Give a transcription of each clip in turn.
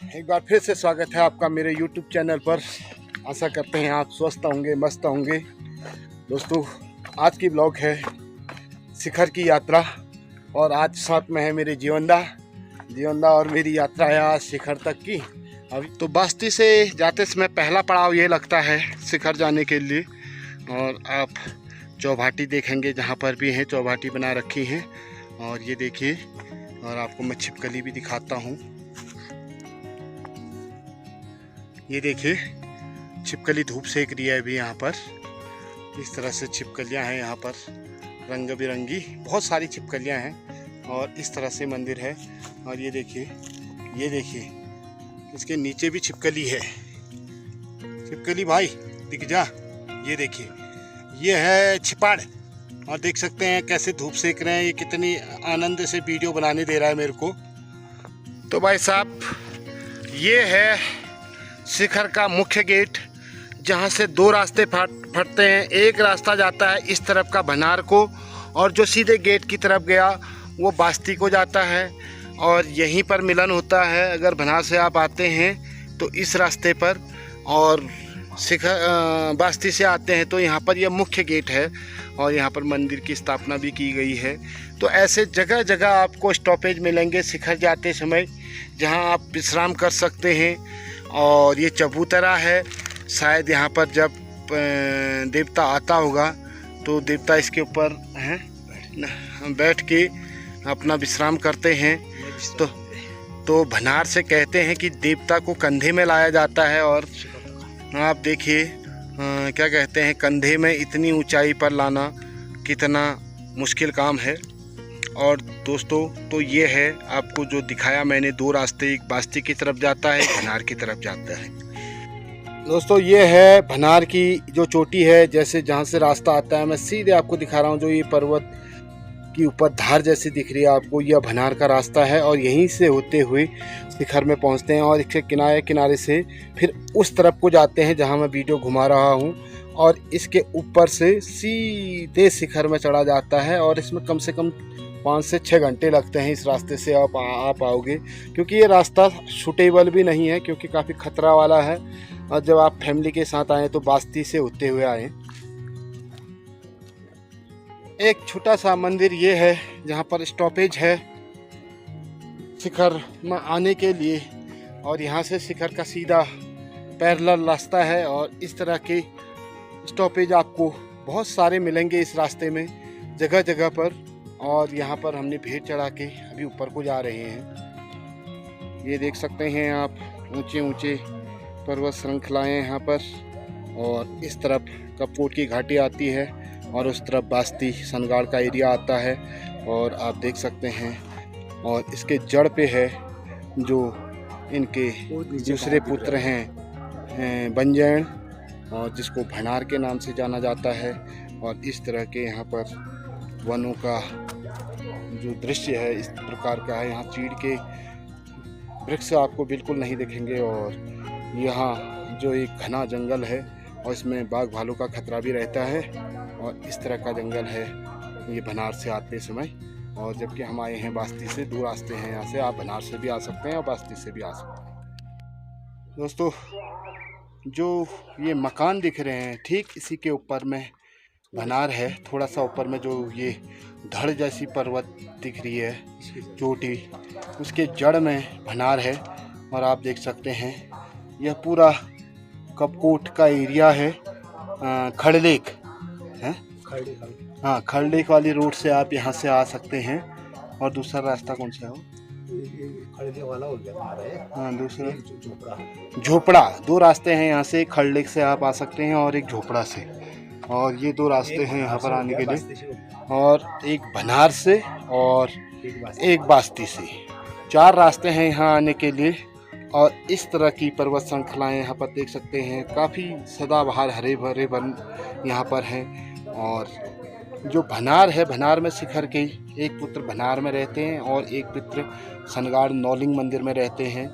एक बार फिर से स्वागत है आपका मेरे YouTube चैनल पर। आशा करते हैं आप स्वस्थ होंगे, मस्त होंगे। दोस्तों, आज की ब्लॉग है शिखर की यात्रा और आज साथ में है मेरे जीवनदा और मेरी यात्रा है आज शिखर तक की। अभी तो बास्ती से जाते समय पहला पड़ाव ये लगता है शिखर जाने के लिए। और आप चौभाटी देखेंगे, जहाँ पर भी हैं चौभाटी बना रखी हैं। और ये देखिए, और आपको मैं छिपकली भी दिखाता हूँ। ये देखिए, छिपकली धूप सेक रही है अभी यहाँ पर। इस तरह से छिपकलियाँ हैं यहाँ पर, रंग बिरंगी बहुत सारी छिपकलियाँ हैं। और इस तरह से मंदिर है। और ये देखिए इसके नीचे भी छिपकली है। छिपकली भाई दिख जा। ये देखिए, ये है छिपाड़। और देख सकते हैं कैसे धूप सेक रहे हैं। ये कितनी आनंद से वीडियो बनाने दे रहा है मेरे को। तो भाई साहब, ये है शिखर का मुख्य गेट, जहाँ से दो रास्ते फटते हैं। एक रास्ता जाता है इस तरफ का भनार को, और जो सीधे गेट की तरफ गया वो बास्ती को जाता है। और यहीं पर मिलन होता है। अगर भनार से आप आते हैं तो इस रास्ते पर, और शिखर बास्ती से आते हैं तो यहाँ पर यह मुख्य गेट है। और यहाँ पर मंदिर की स्थापना भी की गई है। तो ऐसे जगह जगह आपको स्टॉपेज मिलेंगे शिखर जाते समय, जहाँ आप विश्राम कर सकते हैं। और ये चबूतरा है। शायद यहाँ पर जब देवता आता होगा तो देवता इसके ऊपर हैं, बैठ के अपना विश्राम करते हैं। तो भनार से कहते हैं कि देवता को कंधे में लाया जाता है। और आप देखिए क्या कहते हैं, कंधे में इतनी ऊंचाई पर लाना कितना मुश्किल काम है। और दोस्तों, तो ये है आपको जो दिखाया मैंने, दो रास्ते, एक बास्ती की तरफ जाता है, एक भनार की तरफ जाता है। दोस्तों, ये है भनार की जो चोटी है, जैसे जहाँ से रास्ता आता है, मैं सीधे आपको दिखा रहा हूँ। जो ये पर्वत की ऊपर धार जैसी दिख रही है आपको, यह भनार का रास्ता है। और यहीं से होते हुए शिखर में पहुँचते हैं। और इसके किनारे किनारे से फिर उस तरफ को जाते हैं जहाँ मैं वीडियो घुमा रहा हूँ। और इसके ऊपर से सीधे शिखर में चढ़ा जाता है। और इसमें कम से कम 5 से 6 घंटे लगते हैं इस रास्ते से आप आओगे, क्योंकि ये रास्ता सूटेबल भी नहीं है, क्योंकि काफ़ी खतरा वाला है। और जब आप फैमिली के साथ आएँ तो बास्ती से होते हुए आएँ। एक छोटा सा मंदिर ये है जहाँ पर स्टॉपेज है शिखर में आने के लिए। और यहाँ से शिखर का सीधा पैरेलल रास्ता है। और इस तरह के स्टॉपेज आपको बहुत सारे मिलेंगे इस रास्ते में, जगह जगह पर। और यहाँ पर हमने भेड़ चढ़ा के अभी ऊपर को जा रहे हैं। ये देख सकते हैं आप, ऊंचे ऊंचे पर्वत श्रृंखलाएँ यहाँ पर। और इस तरफ कपकोट की घाटी आती है, और उस तरफ बास्ती सनगाड़ का एरिया आता है। और आप देख सकते हैं, और इसके जड़ पे है जो इनके दूसरे पुत्र हैं बंजैन, और जिसको भनार के नाम से जाना जाता है। और इस तरह के यहाँ पर वनों का जो दृश्य है इस प्रकार का है। यहाँ चीड़ के वृक्ष आपको बिल्कुल नहीं दिखेंगे। और यहाँ जो एक घना जंगल है, और इसमें बाघ भालू का खतरा भी रहता है। और इस तरह का जंगल है ये भनार से आते समय। और जबकि हम आए हैं बास्ती से, 2 रास्ते हैं यहाँ से। आप भनार से भी आ सकते हैं और बास्ती से भी आ सकते हैं। दोस्तों, जो ये मकान दिख रहे हैं, ठीक इसी के ऊपर में भनार है। थोड़ा सा ऊपर में जो ये धड़ जैसी पर्वत दिख रही है चोटी, उसके जड़ में भनार है। और आप देख सकते हैं यह पूरा कपकोट का एरिया है। खड़लेक है, हाँ, खड़लेक वाली रोड से आप यहाँ से आ सकते हैं। और दूसरा रास्ता कौन सा है? वाला हो गया। हाँ, दूसरा झोपड़ा। 2 रास्ते हैं यहाँ से, खड़लेक से आप आ सकते हैं और एक झोपड़ा से। और ये 2 रास्ते हैं यहाँ पर आने के लिए, और एक भनार से और एक बास्ती से। 4 रास्ते हैं यहाँ आने के लिए। और इस तरह की पर्वत श्रृंखलाएँ यहाँ पर देख सकते हैं। काफ़ी सदाबहार हरे भरे वन यहाँ पर हैं। और जो भनार है, भनार में शिखर के एक पुत्र भनार में रहते हैं और एक पुत्र सनगाड़ नौलिंग मंदिर में रहते हैं।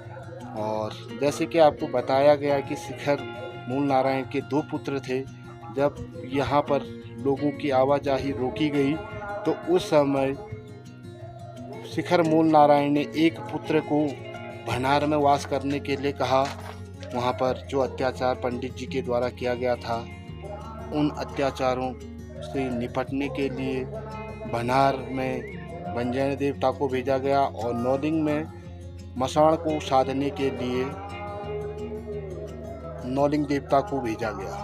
और जैसे कि आपको बताया गया कि शिखर मूल नारायण के 2 पुत्र थे। जब यहाँ पर लोगों की आवाजाही रोकी गई तो उस समय शिखर मूल नारायण ने एक पुत्र को भनार में वास करने के लिए कहा। वहाँ पर जो अत्याचार पंडित जी के द्वारा किया गया था, उन अत्याचारों से निपटने के लिए भनार में भंजन देवता को भेजा गया और नौलिंग में मसान को साधने के लिए नौलिंग देवता को भेजा गया।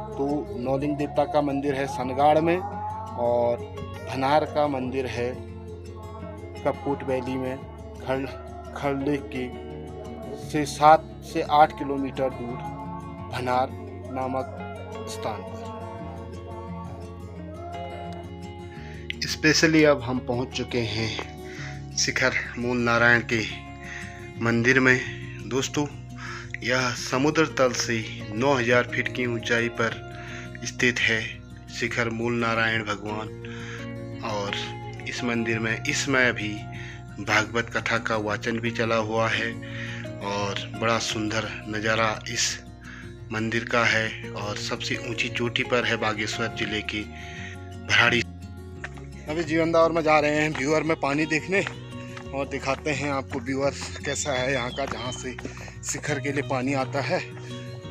तो नौलिंग देवता का मंदिर है सनगाड़ में और भनार का मंदिर है कपकोट वैली में खड़ले के से 7 से 8 किलोमीटर दूर भनार नामक स्थान पर। स्पेशली अब हम पहुंच चुके हैं शिखर मूल नारायण के मंदिर में। दोस्तों, यह समुद्र तल से 9000 फीट की ऊंचाई पर स्थित है शिखर मूल नारायण भगवान। और इस मंदिर में इस समय भी भागवत कथा का वाचन भी चला हुआ है और बड़ा सुंदर नज़ारा इस मंदिर का है। और सबसे ऊंची चोटी पर है बागेश्वर जिले की भराड़ी। अभी जीवनदावर में जा रहे हैं व्यूअर में पानी देखने और दिखाते हैं आपको व्यूअर कैसा है यहाँ का, जहाँ से शिखर के लिए पानी आता है।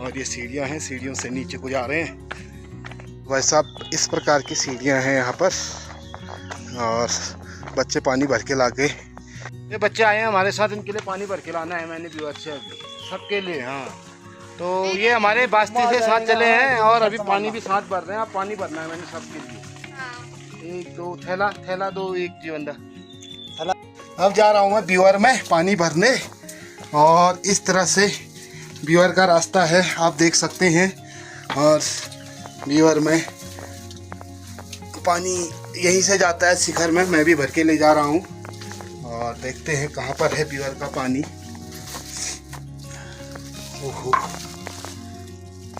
और ये सीढ़ियाँ हैं, सीढ़ियों से नीचे को जा रहे हैं। वैसा इस प्रकार की सीढ़ियाँ हैं यहाँ पर और बच्चे पानी भर के ला के, ये बच्चे आए हैं हमारे साथ, इनके लिए पानी भर के लाना है मैंने व्यूअर से सबके लिए। हाँ, तो ये हमारे बास्ती से साथ चले हैं और अभी पानी भी साथ भर रहे हैं। अब पानी भरना है मैंने सबके लिए, 1-2 थैला 2 एक जीवंदा थैला। अब जा रहा हूँ मैं व्यूअर में पानी भरने और इस तरह से व्यूअर का रास्ता है, आप देख सकते हैं। और व्यूअर में पानी यहीं से जाता है शिखर में, मैं भी भर के ले जा रहा हूँ और देखते हैं कहाँ पर है व्यूअर का पानी। ओहो,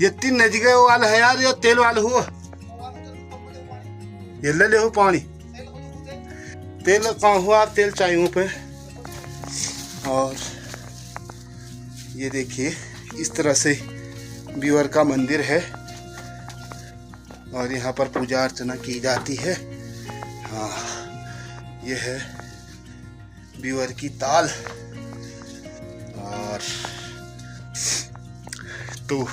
ये 3 नजदीक वाला है यार, ये तेल वाला हुआ ये ले हो पानी तेल कहाँ हुआ, आप तेल चाहिए पे। और ये देखिए इस तरह से व्यूअर का मंदिर है और यहाँ पर पूजा अर्चना की जाती है। हाँ, ये है व्यूअर की ताल। और तो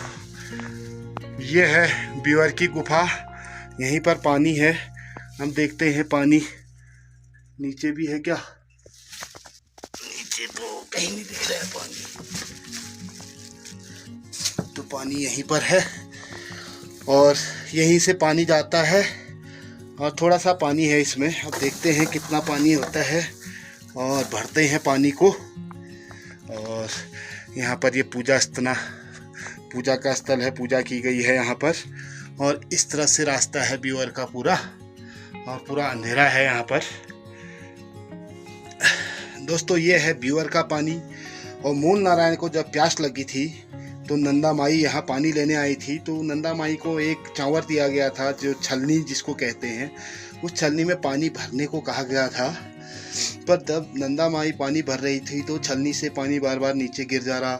ये है व्यूअर की गुफा, यहीं पर पानी है। हम देखते हैं पानी नीचे भी है क्या, नीचे तो कहीं नहीं दिख रहा है पानी, तो पानी यहीं पर है और यहीं से पानी जाता है और थोड़ा सा पानी है इसमें। अब देखते हैं कितना पानी होता है और भरते हैं पानी को। और यहाँ पर ये पूजा का स्थल है, पूजा की गई है यहाँ पर। और इस तरह से रास्ता है व्यूअर का पूरा, और पूरा अंधेरा है यहाँ पर। दोस्तों, ये है व्यूअर का पानी। और मूल नारायण को जब प्यास लगी थी तो नंदा माई यहाँ पानी लेने आई थी, तो नंदा माई को एक चांवर दिया गया था, जो छलनी जिसको कहते हैं। उस छलनी में पानी भरने को कहा गया था, पर जब नंदा माई पानी भर रही थी तो छलनी से पानी बार बार नीचे गिर जा रहा।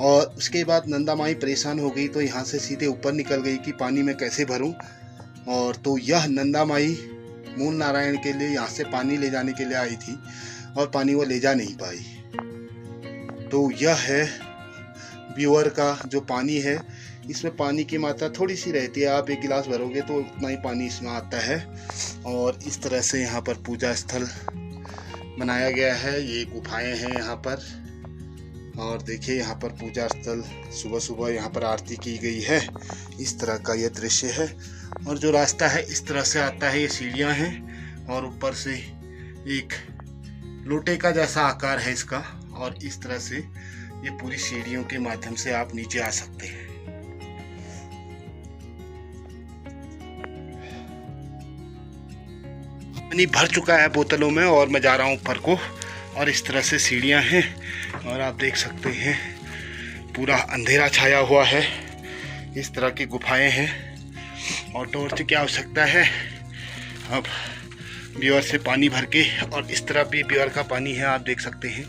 और उसके बाद नंदा माई परेशान हो गई, तो यहाँ से सीधे ऊपर निकल गई कि पानी मैं कैसे भरूं। और तो यह नंदा माई मूल नारायण के लिए यहाँ से पानी ले जाने के लिए आई थी और पानी वो ले जा नहीं पाई। तो यह है व्यूअर का जो पानी है। इसमें पानी की मात्रा थोड़ी सी रहती है, आप 1 गिलास भरोगे तो उतना ही पानी इसमें आता है। और इस तरह से यहाँ पर पूजा स्थल बनाया गया है। ये गुफाएं हैं यहाँ पर। और देखिए यहाँ पर पूजा स्थल, सुबह सुबह यहाँ पर आरती की गई है। इस तरह का ये दृश्य है। और जो रास्ता है इस तरह से आता है, ये सीढ़ियाँ हैं और ऊपर से एक लोटे का जैसा आकार है इसका। और इस तरह से ये पूरी सीढ़ियों के माध्यम से आप नीचे आ सकते हैं। पानी भर चुका है बोतलों में और मैं जा रहा हूँ ऊपर को। और इस तरह से सीढ़ियाँ हैं और आप देख सकते हैं पूरा अंधेरा छाया हुआ है। इस तरह की गुफाएं हैं और टॉर्च की आवश्यकता है। अब व्यूअर से पानी भर के, और इस तरफ भी व्यूअर का पानी है, आप देख सकते हैं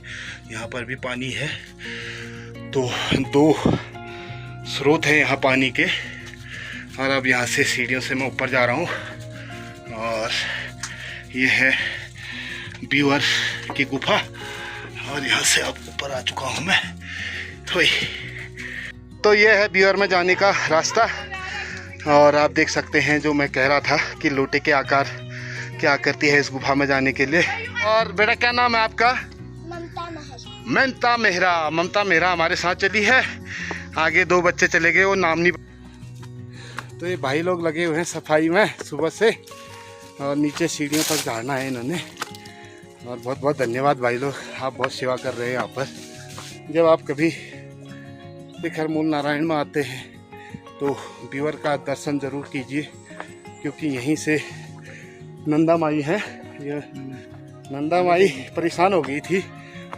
यहाँ पर भी पानी है। तो 2 स्रोत हैं यहाँ पानी के। और अब यहाँ से सीढ़ियों से मैं ऊपर जा रहा हूँ और ये है व्यूअर की गुफा। और यहाँ से अब ऊपर आ चुका हूँ मैं। तो ये है ब्यूअर में जाने का रास्ता। और आप देख सकते हैं जो मैं कह रहा था कि लोटे के आकार क्या करती है इस गुफा में जाने के लिए। और बेटा क्या नाम है आपका? ममता मेहरा हमारे साथ चली है। आगे 2 बच्चे चले गए, वो नाम नहीं। तो ये भाई लोग लगे हुए हैं सफाई में सुबह से, और नीचे सीढ़ियों तक झाड़ना है इन्होंने। और बहुत बहुत धन्यवाद भाई लोग, आप बहुत सेवा कर रहे हैं यहाँ पर। जब आप कभी शिखर मूल नारायण में आते हैं तो ब्यूअर का दर्शन ज़रूर कीजिए, क्योंकि यहीं से नंदा माई है। ये नंदा माई परेशान हो गई थी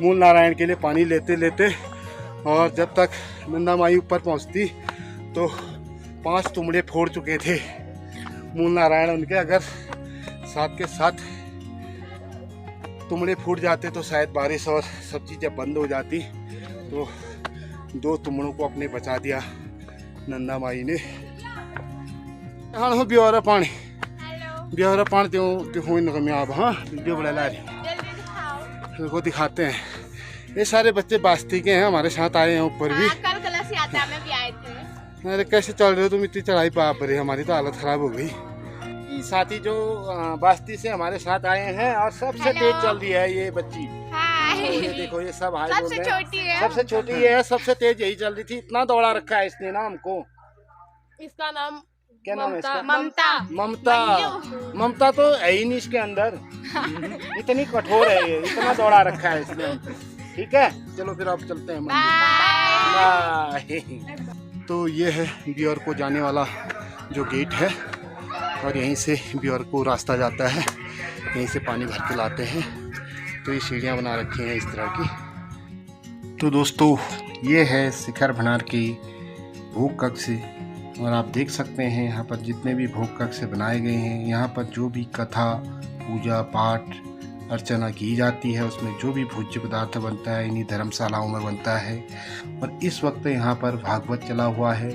मूल नारायण के लिए पानी लेते लेते, और जब तक नंदा माई ऊपर पहुंचती तो 5 तुमड़े फोड़ चुके थे मूल नारायण उनके। अगर साथ के साथ तुमड़े फूट जाते तो शायद बारिश और सब चीज़ें बंद हो जाती। तो 2 तुमड़ों को अपने बचा दिया नंदा माई ने। हाँ हो ब्योरा पानी त्यों हुई न आप। हाँ वीडियो बड़ा ला रही को दिखाते हैं। ये सारे बच्चे बास्ती के हैं, हमारे साथ आए हैं ऊपर भी। अरे कैसे चल रहे हो तुम इतनी चढ़ाई पाप रहे, हमारी तो हालत खराब हो गई। साथी जो बास्ती से हमारे साथ आए हैं और सबसे तेज चल रही है ये बच्ची। ये देखो ये सब हाई बोल रहे हैं। सबसे छोटी है, सबसे तेज यही चल रही थी। इतना दौड़ा रखा है इसने ना हमको। इसका नाम क्या नाम है इसका? ममता तो है ही नहीं इसके अंदर। इतनी कठोर है ये, इतना दौड़ा रखा है इसने। ठीक है चलो फिर आप चलते हैं मंदिर। तो ये है ब्यूअर को जाने वाला जो गेट है, और यहीं से ब्यूअर को रास्ता जाता है। यहीं से पानी भर के लाते हैं। तो ये सीढ़ियाँ बना रखी हैं इस तरह की। तो दोस्तों ये है शिखर भंडार की भोग कक्ष, और आप देख सकते हैं यहाँ पर जितने भी भोग कक्ष बनाए गए हैं, यहाँ पर जो भी कथा पूजा पाठ अर्चना की जाती है, उसमें जो भी भोज्य पदार्थ बनता है इन्हीं धर्मशालाओं में बनता है। और इस वक्त यहाँ पर भागवत चला हुआ है,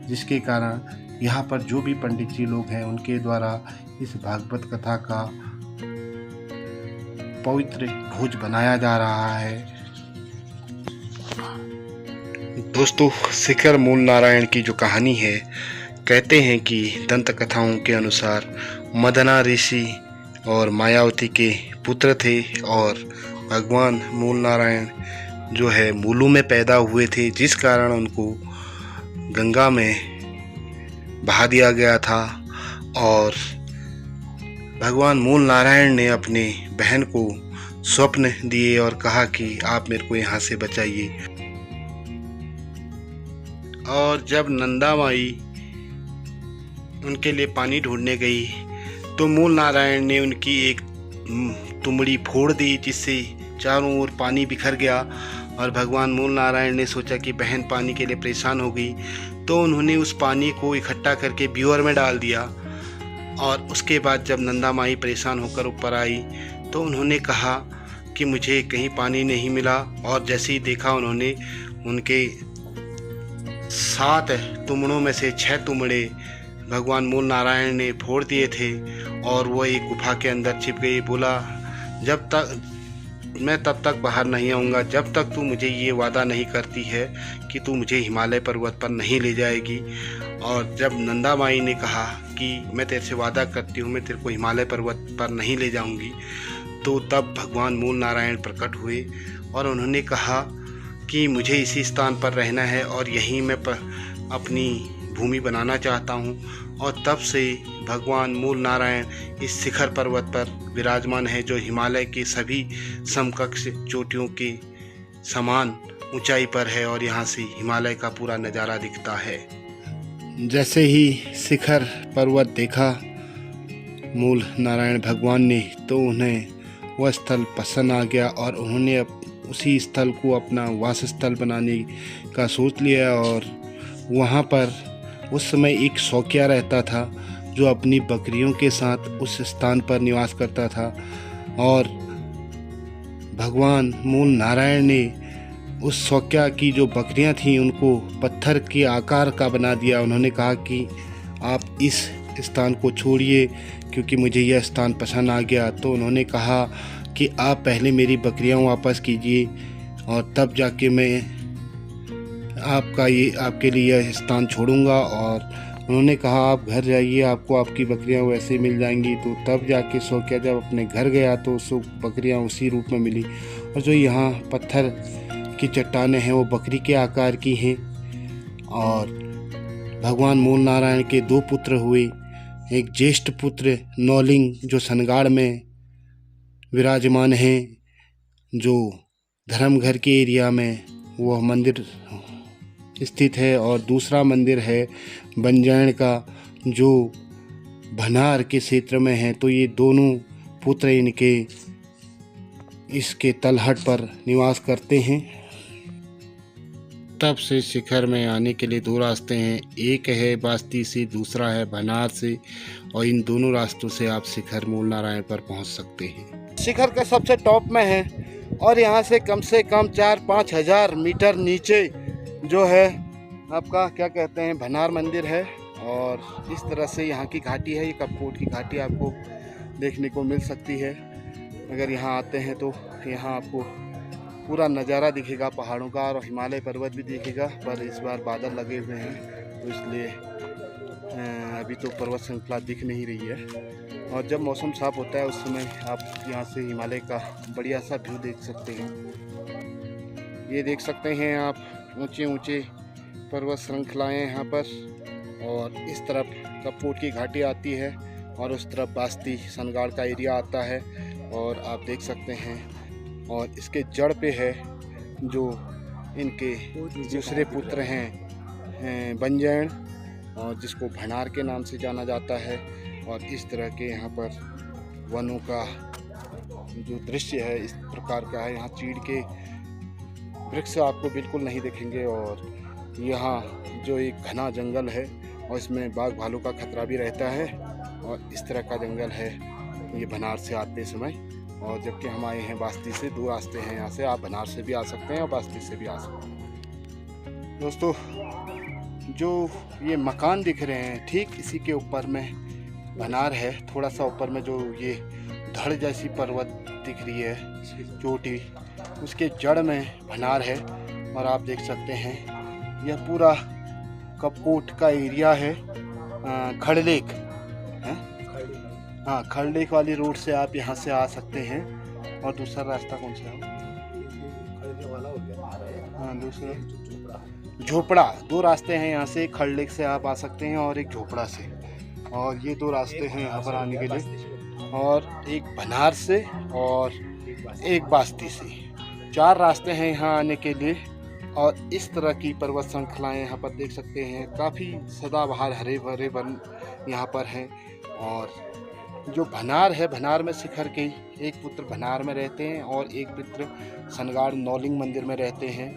जिसके कारण यहाँ पर जो भी पंडित जी लोग हैं उनके द्वारा इस भागवत कथा का पवित्र भोज बनाया जा रहा है। दोस्तों शिखर मूल नारायण की जो कहानी है, कहते हैं कि दंत कथाओं के अनुसार मदना ऋषि और मायावती के पुत्र थे, और भगवान मूल नारायण जो है मूलों में पैदा हुए थे, जिस कारण उनको गंगा में बहा दिया गया था। और भगवान मूल नारायण ने अपने बहन को स्वप्न दिए और कहा कि आप मेरे को यहाँ से बचाइए। और जब नंदा माई उनके लिए पानी ढूंढने गई तो मूल नारायण ने उनकी एक तुमड़ी फोड़ दी, जिससे चारों ओर पानी बिखर गया। और भगवान मूल नारायण ने सोचा कि बहन पानी के लिए परेशान हो गई, तो उन्होंने उस पानी को इकट्ठा करके ब्यूअर में डाल दिया। और उसके बाद जब नंदा माई परेशान होकर ऊपर आई तो उन्होंने कहा कि मुझे कहीं पानी नहीं मिला। और जैसे ही देखा उन्होंने उनके 7 तुमड़ों में से 6 तुमड़े भगवान मूल नारायण ने फोड़ दिए थे, और वो एक गुफा के अंदर छिप गई। बोला जब तक मैं तब तक बाहर नहीं आऊँगा जब तक तू मुझे ये वादा नहीं करती है कि तू मुझे हिमालय पर्वत पर नहीं ले जाएगी। और जब नंदा माई ने कहा कि मैं तेरे से वादा करती हूँ मैं तेरे को हिमालय पर्वत पर नहीं ले जाऊँगी, तो तब भगवान मूल नारायण प्रकट हुए और उन्होंने कहा कि मुझे इसी स्थान पर रहना है और यहीं मैं अपनी भूमि बनाना चाहता हूँ। और तब से भगवान मूल नारायण इस शिखर पर्वत पर विराजमान है, जो हिमालय के सभी समकक्ष चोटियों के समान ऊंचाई पर है, और यहाँ से हिमालय का पूरा नज़ारा दिखता है। जैसे ही शिखर पर्वत देखा मूल नारायण भगवान ने, तो उन्हें वह स्थल पसंद आ गया और उन्होंने उसी स्थल को अपना वास स्थल बनाने का सोच लिया। और वहाँ पर उस समय एक शौकिया रहता था जो अपनी बकरियों के साथ उस स्थान पर निवास करता था। और भगवान मूल नारायण ने उस शौकिया की जो बकरियां थीं उनको पत्थर के आकार का बना दिया। उन्होंने कहा कि आप इस स्थान को छोड़िए क्योंकि मुझे यह स्थान पसंद आ गया। तो उन्होंने कहा कि आप पहले मेरी बकरियां वापस कीजिए, और तब जाके मैं आपके लिए यह स्थान छोड़ूंगा। और उन्होंने कहा आप घर जाइए, आपको आपकी बकरियां वैसे मिल जाएंगी। तो तब जाके शौकिया जब अपने घर गया तो उसको बकरियां उसी रूप में मिली। और जो यहाँ पत्थर की चट्टानें हैं वो बकरी के आकार की हैं। और भगवान मूल नारायण के 2 पुत्र हुए। एक ज्येष्ठ पुत्र नौलिंग जो सनगाड़ में विराजमान हैं, जो धर्मघर के एरिया में वह मंदिर स्थित है। और दूसरा मंदिर है बंजैण का, जो भनार के क्षेत्र में है। तो ये दोनों पुत्र इनके इसके तलहट पर निवास करते हैं। तब से शिखर में आने के लिए 2 रास्ते हैं, एक है बास्ती से, दूसरा है भनार से। और इन दोनों रास्तों से आप शिखर मूल नारायण पर पहुंच सकते हैं। शिखर का सबसे टॉप में है और यहाँ से कम 4-5 हज़ार मीटर नीचे जो है आपका क्या कहते हैं भनार मंदिर है। और इस तरह से यहाँ की घाटी है, ये कपकोट की घाटी आपको देखने को मिल सकती है। अगर यहाँ आते हैं तो यहाँ आपको पूरा नज़ारा दिखेगा पहाड़ों का, और हिमालय पर्वत भी दिखेगा। पर इस बार बादल लगे हुए हैं तो इसलिए अभी तो पर्वत श्रृंखला दिख नहीं रही है। और जब मौसम साफ होता है उस समय आप यहाँ से हिमालय का बढ़िया सा व्यू देख सकते हैं। ये देख सकते हैं आप ऊंचे ऊंचे पर्वत श्रृंखलाएँ यहाँ पर। और इस तरफ कपकोट की घाटी आती है और उस तरफ बास्ती सनगाड़ का एरिया आता है। और आप देख सकते हैं, और इसके जड़ पे है जो इनके दूसरे पुत्र हैं बंजैण, और जिसको भनार के नाम से जाना जाता है। और इस तरह के यहाँ पर वनों का जो दृश्य है इस प्रकार का है। यहाँ चीड़ के वृक्ष आपको बिल्कुल नहीं दिखेंगे। और यहाँ जो एक घना जंगल है और इसमें बाघ भालू का खतरा भी रहता है। और इस तरह का जंगल है ये भनार से आते समय। और जबकि हम आए हैं बास्ती से, 2 रास्ते हैं यहाँ से, आप भनार से भी आ सकते हैं और बास्ती से भी आ सकते हैं। दोस्तों, जो ये मकान दिख रहे हैं ठीक इसी के ऊपर में भनार है। थोड़ा सा ऊपर में जो ये धड़ जैसी पर्वत दिख रही है चोटी, उसके जड़ में भनार है। और आप देख सकते हैं यह पूरा कपकोट का एरिया है। खड़लेक है, हाँ, खड़लेक वाली रोड से आप यहाँ से आ सकते हैं। और दूसरा रास्ता कौन सा है? हाँ, दूसरा झोपड़ा। 2 रास्ते हैं यहाँ से, खड़लेक से आप आ सकते हैं और एक झोपड़ा से। और ये 2 रास्ते हैं यहाँ पर आने के लिए, और एक भनार से और एक बास्ती से। 4 रास्ते हैं यहाँ आने के लिए। और इस तरह की पर्वत श्रृंखलाएँ यहाँ पर देख सकते हैं। काफ़ी सदाबहार हरे भरे वन यहाँ पर हैं। और जो भनार है, भनार में शिखर के एक पुत्र भनार में रहते हैं और एक पुत्र सनगाड़ नौलिंग मंदिर में रहते हैं।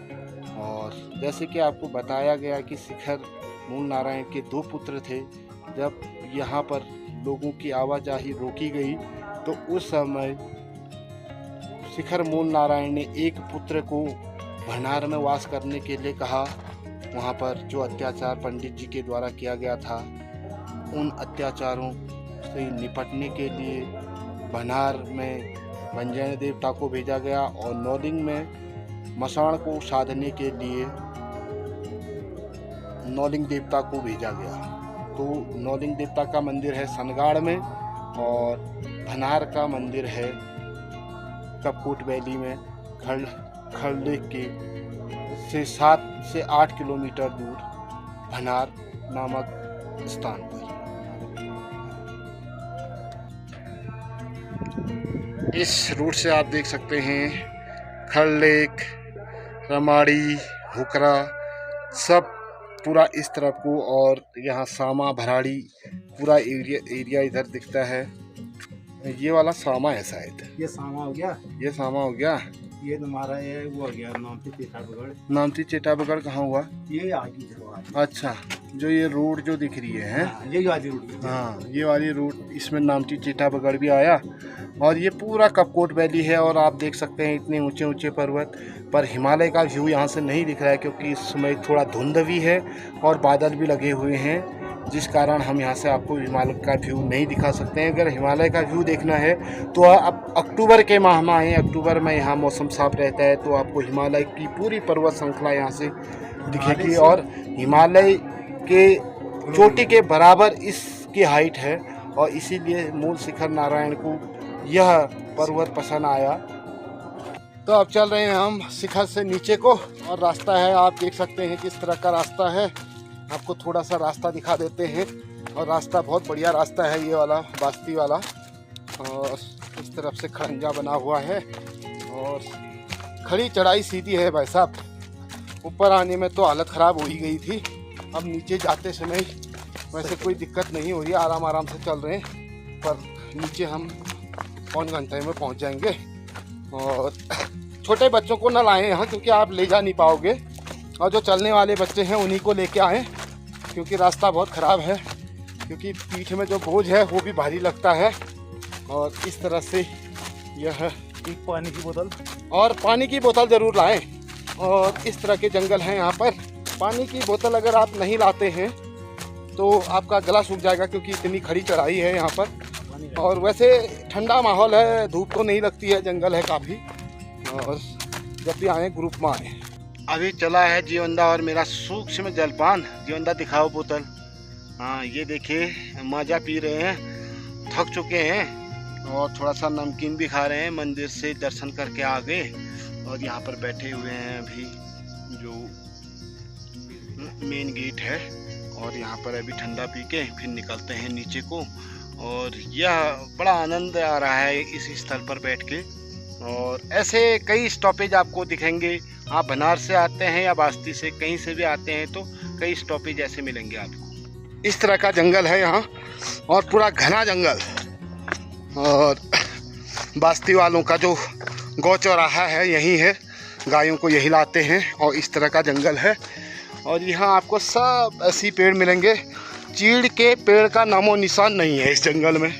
और जैसे कि आपको बताया गया कि शिखर मूल नारायण के 2 पुत्र थे। जब यहाँ पर लोगों की आवाजाही रोकी गई तो उस समय शिखर मूल नारायण ने एक पुत्र को भनार में वास करने के लिए कहा। वहाँ पर जो अत्याचार पंडित जी के द्वारा किया गया था, उन अत्याचारों से निपटने के लिए भनार में बंजैण देवता को भेजा गया और नौलिंग में मसाण को साधने के लिए नौलिंग देवता को भेजा गया। तो नौलिंग देवता का मंदिर है सनगाड़ में और भनार का मंदिर है कपकोट वैली में खड़लेक के से 7 से 8 किलोमीटर दूर भनार नामक स्थान पर। इस रूट से आप देख सकते हैं खड़लेक, रमाड़ी, हुकरा सब पूरा इस तरफ को, और यहाँ सामा भराड़ी पूरा एरिया इधर दिखता है। ये वाला सामा है शायद, ये सामा हो गया, ये सामा हो गया। ये तुम्हारा ये वो हो गया नामती चेटाबगढ़। नामती चेटाबगढ़ कहाँ हुआ? ये आगे जगह। अच्छा, जो ये रोड जो दिख रही है, ये वाली रोड। हाँ, ये वाली रोड, इसमें नामती चेटाबगढ़ भी आया। और ये पूरा कपकोट वैली है। और आप देख सकते हैं इतने ऊंचे ऊंचे पर्वत पर हिमालय का व्यू यहाँ से नहीं दिख रहा है, क्योंकि इस समय थोड़ा धुंध भी है और बादल भी लगे हुए हैं। जिस कारण हम यहाँ से आपको हिमालय का व्यू नहीं दिखा सकते हैं। अगर हिमालय का व्यू देखना है तो आप अक्टूबर के माह में आएँ। अक्टूबर में यहाँ मौसम साफ रहता है तो आपको हिमालय की पूरी पर्वत श्रृंखला यहाँ से दिखेगी और हिमालय के चोटी के बराबर इसकी हाइट है और इसीलिए मूल शिखर नारायण को यह पर्वत पसंद आया। तो अब चल रहे हैं हम शिखर से नीचे को और रास्ता है, आप देख सकते हैं किस तरह का रास्ता है। आपको थोड़ा सा रास्ता दिखा देते हैं और रास्ता बहुत बढ़िया रास्ता है ये वाला, बास्ती वाला। और इस तरफ से खड़ंजा बना हुआ है और खड़ी चढ़ाई सीधी है भाई साहब। ऊपर आने में तो हालत ख़राब हो ही गई थी, अब नीचे जाते समय वैसे कोई दिक्कत नहीं हो रही, आराम आराम से चल रहे हैं। पर नीचे हम 5 घंटे में पहुंच जाएंगे। और छोटे बच्चों को ना लाएं यहाँ क्योंकि आप ले जा नहीं पाओगे, और जो चलने वाले बच्चे हैं उन्हीं को लेके आएँ क्योंकि रास्ता बहुत ख़राब है, क्योंकि पीठ में जो बोझ है वो भी भारी लगता है। और इस तरह से यह एक पानी की बोतल और पानी की बोतल ज़रूर लाएं। और इस तरह के जंगल हैं यहाँ पर। पानी की बोतल अगर आप नहीं लाते हैं तो आपका गला सूख जाएगा क्योंकि इतनी खड़ी चढ़ाई है यहाँ पर। और वैसे ठंडा माहौल है, धूप तो नहीं लगती है, जंगल है काफ़ी। और जब भी आएँ ग्रुप में आएँ। अभी चला है जीवंदा और मेरा सूक्ष्म जलपान। जीवंदा दिखाओ बोतल। हाँ ये देखिए माजा पी रहे हैं, थक चुके हैं और थोड़ा सा नमकीन भी खा रहे हैं। मंदिर से दर्शन करके आ गए और यहाँ पर बैठे हुए हैं अभी जो मेन गेट है। और यहाँ पर अभी ठंडा पी के फिर निकलते हैं नीचे को। और यह बड़ा आनंद आ रहा है इस स्थल पर बैठ के। और ऐसे कई स्टॉपेज आपको दिखेंगे। आप बनारस से आते हैं या बास्ती से, कहीं से भी आते हैं तो कई स्टॉपेज ऐसे मिलेंगे आपको। इस तरह का जंगल है यहाँ और पूरा घना जंगल। और बास्ती वालों का जो गौ चौराहा है यहीं है, गायों को यही लाते हैं। और इस तरह का जंगल है और यहाँ आपको सब ऐसी पेड़ मिलेंगे। चीड़ के पेड़ का नामो निशान नहीं है इस जंगल में।